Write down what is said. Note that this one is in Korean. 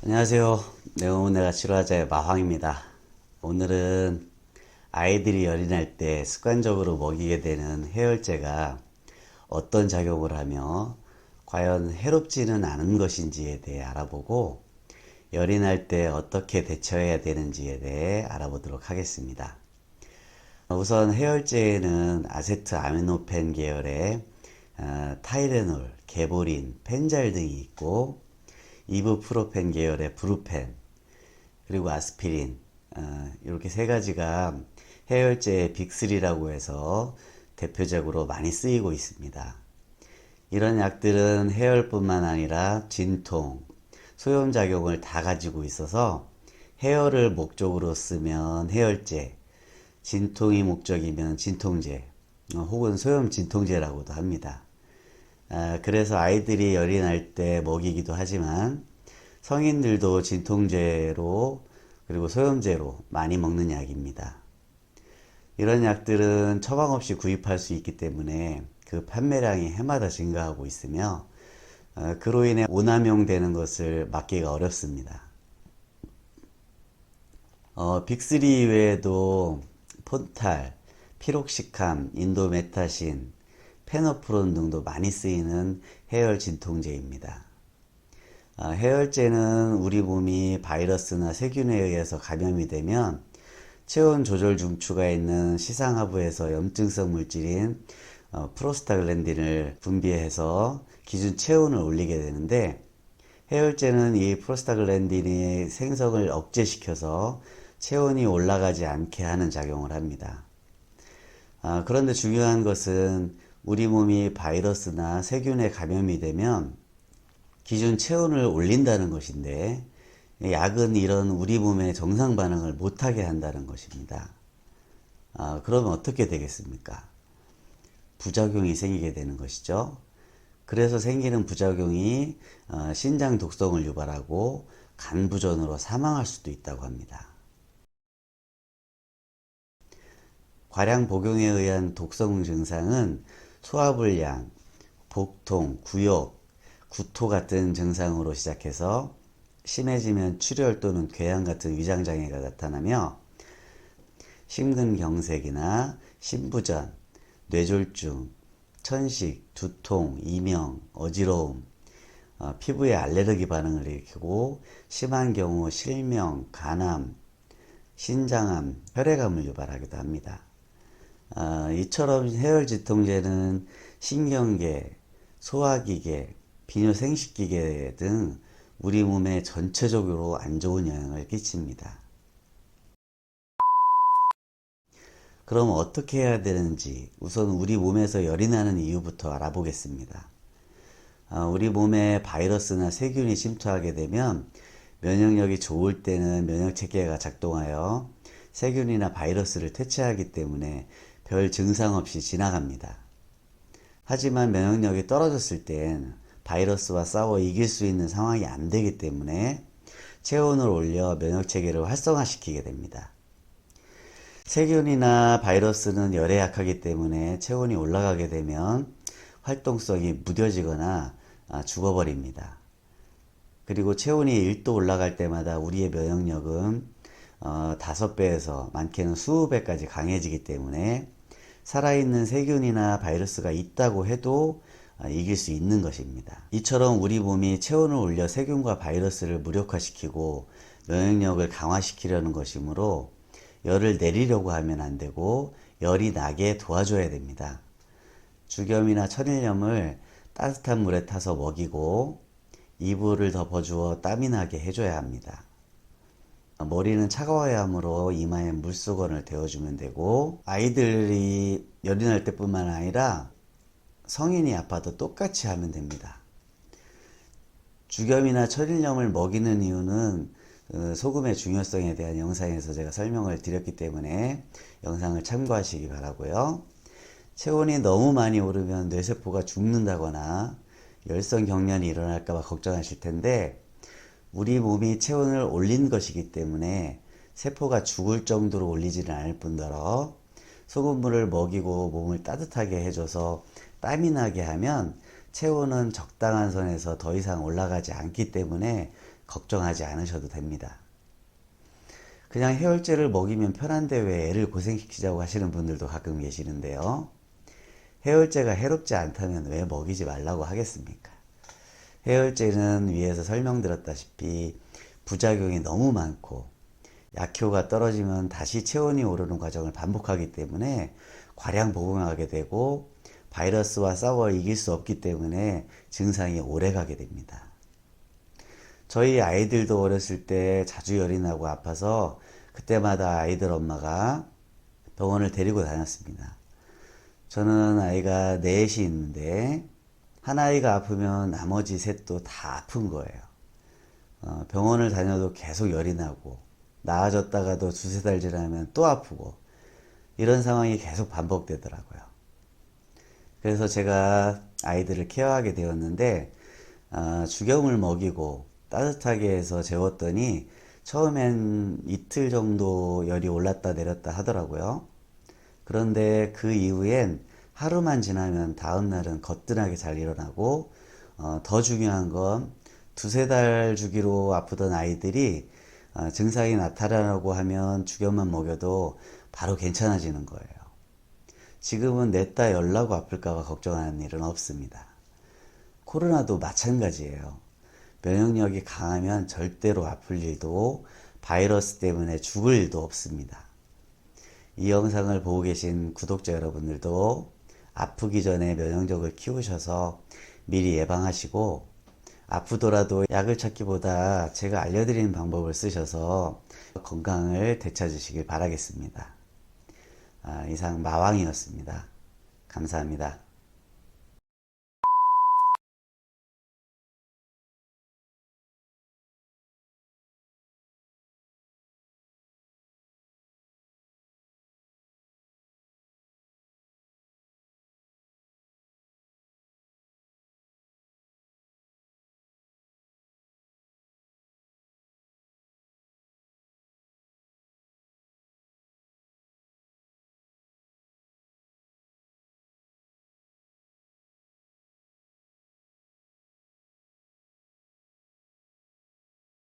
안녕하세요. 네오내가 치료하자의 마황입니다. 오늘은 아이들이 열이 날 때 습관적으로 먹이게 되는 해열제가 어떤 작용을 하며 과연 해롭지는 않은 것인지에 대해 알아보고 열이 날 때 어떻게 대처해야 되는지에 대해 알아보도록 하겠습니다. 우선 해열제에는 아세트아미노펜 계열의 타이레놀, 게보린, 펜잘 등이 있고 이브프로펜 계열의 브루펜 그리고 아스피린 이렇게 세 가지가 해열제의 빅3라고 해서 대표적으로 많이 쓰이고 있습니다. 이런 약들은 해열뿐만 아니라 진통, 소염작용을 다 가지고 있어서 해열을 목적으로 쓰면 해열제, 진통이 목적이면 진통제 혹은 소염 진통제라고도 합니다. 그래서 아이들이 열이 날 때 먹이기도 하지만 성인들도 진통제로 그리고 소염제로 많이 먹는 약입니다. 이런 약들은 처방 없이 구입할 수 있기 때문에 그 판매량이 해마다 증가하고 있으며 그로 인해 오남용되는 것을 막기가 어렵습니다. 빅3 외에도 폰탈, 피록시캄, 인도메타신, 페너프론 등도 많이 쓰이는 해열 진통제입니다. 해열제는 우리 몸이 바이러스나 세균에 의해서 감염이 되면 체온 조절 중추가 있는 시상하부에서 염증성 물질인 프로스타글랜딘을 분비해서 기준 체온을 올리게 되는데 해열제는 이 프로스타글랜딘의 생성을 억제시켜서 체온이 올라가지 않게 하는 작용을 합니다. 그런데 중요한 것은 우리 몸이 바이러스나 세균에 감염이 되면 기준 체온을 올린다는 것인데 약은 이런 우리 몸의 정상 반응을 못하게 한다는 것입니다. 그러면 어떻게 되겠습니까? 부작용이 생기게 되는 것이죠. 그래서 생기는 부작용이 신장 독성을 유발하고 간부전으로 사망할 수도 있다고 합니다. 과량 복용에 의한 독성 증상은 소화불량, 복통, 구역, 구토 같은 증상으로 시작해서 심해지면 출혈 또는 궤양 같은 위장장애가 나타나며 심근경색이나 심부전, 뇌졸중, 천식, 두통, 이명, 어지러움, 피부에 알레르기 반응을 일으키고 심한 경우 실명, 간암, 신장암, 혈액암을 유발하기도 합니다. 이처럼 해열진통제는 신경계, 소화기계, 비뇨생식기계 등 우리 몸에 전체적으로 안 좋은 영향을 끼칩니다. 그럼 어떻게 해야 되는지 우선 우리 몸에서 열이 나는 이유부터 알아보겠습니다. 우리 몸에 바이러스나 세균이 침투하게 되면 면역력이 좋을 때는 면역체계가 작동하여 세균이나 바이러스를 퇴치하기 때문에 별 증상 없이 지나갑니다. 하지만 면역력이 떨어졌을 땐 바이러스와 싸워 이길 수 있는 상황이 안 되기 때문에 체온을 올려 면역체계를 활성화시키게 됩니다. 세균이나 바이러스는 열에 약하기 때문에 체온이 올라가게 되면 활동성이 무뎌지거나 죽어버립니다. 그리고 체온이 1도 올라갈 때마다 우리의 면역력은 5배에서 많게는 20배까지 강해지기 때문에 살아있는 세균이나 바이러스가 있다고 해도 이길 수 있는 것입니다. 이처럼 우리 몸이 체온을 올려 세균과 바이러스를 무력화시키고 면역력을 강화시키려는 것이므로 열을 내리려고 하면 안 되고 열이 나게 도와줘야 됩니다. 주겸이나 천일염을 따뜻한 물에 타서 먹이고 이불을 덮어주어 땀이 나게 해줘야 합니다. 머리는 차가워야 하므로 이마에 물수건을 데워주면 되고 아이들이 열이 날 때뿐만 아니라 성인이 아파도 똑같이 하면 됩니다. 주겸이나 천일염을 먹이는 이유는 소금의 중요성에 대한 영상에서 제가 설명을 드렸기 때문에 영상을 참고하시기 바라고요. 체온이 너무 많이 오르면 뇌세포가 죽는다거나 열성 경련이 일어날까봐 걱정하실 텐데 우리 몸이 체온을 올린 것이기 때문에 세포가 죽을 정도로 올리지는 않을 뿐더러 소금물을 먹이고 몸을 따뜻하게 해줘서 땀이 나게 하면 체온은 적당한 선에서 더 이상 올라가지 않기 때문에 걱정하지 않으셔도 됩니다. 그냥 해열제를 먹이면 편한데 왜 애를 고생시키자고 하시는 분들도 가끔 계시는데요. 해열제가 해롭지 않다면 왜 먹이지 말라고 하겠습니까? 해열제는 위에서 설명드렸다시피 부작용이 너무 많고 약효가 떨어지면 다시 체온이 오르는 과정을 반복하기 때문에 과량 복용하게 되고 바이러스와 싸워 이길 수 없기 때문에 증상이 오래가게 됩니다. 저희 아이들도 어렸을 때 자주 열이 나고 아파서 그때마다 아이들 엄마가 병원을 데리고 다녔습니다. 저는 아이가 넷이 있는데 한 아이가 아프면 나머지 셋도 다 아픈 거예요. 병원을 다녀도 계속 열이 나고 나아졌다가도 두세 달 지나면 또 아프고 이런 상황이 계속 반복되더라고요. 그래서 제가 아이들을 케어하게 되었는데 죽염을 먹이고 따뜻하게 해서 재웠더니 처음엔 이틀 정도 열이 올랐다 내렸다 하더라고요. 그런데 그 이후엔 하루만 지나면 다음날은 거뜬하게 잘 일어나고 더 중요한 건 두세 달 주기로 아프던 아이들이 증상이 나타나고 하면 죽염만 먹여도 바로 괜찮아지는 거예요. 지금은 냈다 열나고 아플까봐 걱정하는 일은 없습니다. 코로나도 마찬가지예요. 면역력이 강하면 절대로 아플 일도 바이러스 때문에 죽을 일도 없습니다. 이 영상을 보고 계신 구독자 여러분들도 아프기 전에 면역력을 키우셔서 미리 예방하시고 아프더라도 약을 찾기보다 제가 알려드리는 방법을 쓰셔서 건강을 되찾으시길 바라겠습니다. 이상 마왕이었습니다. 감사합니다.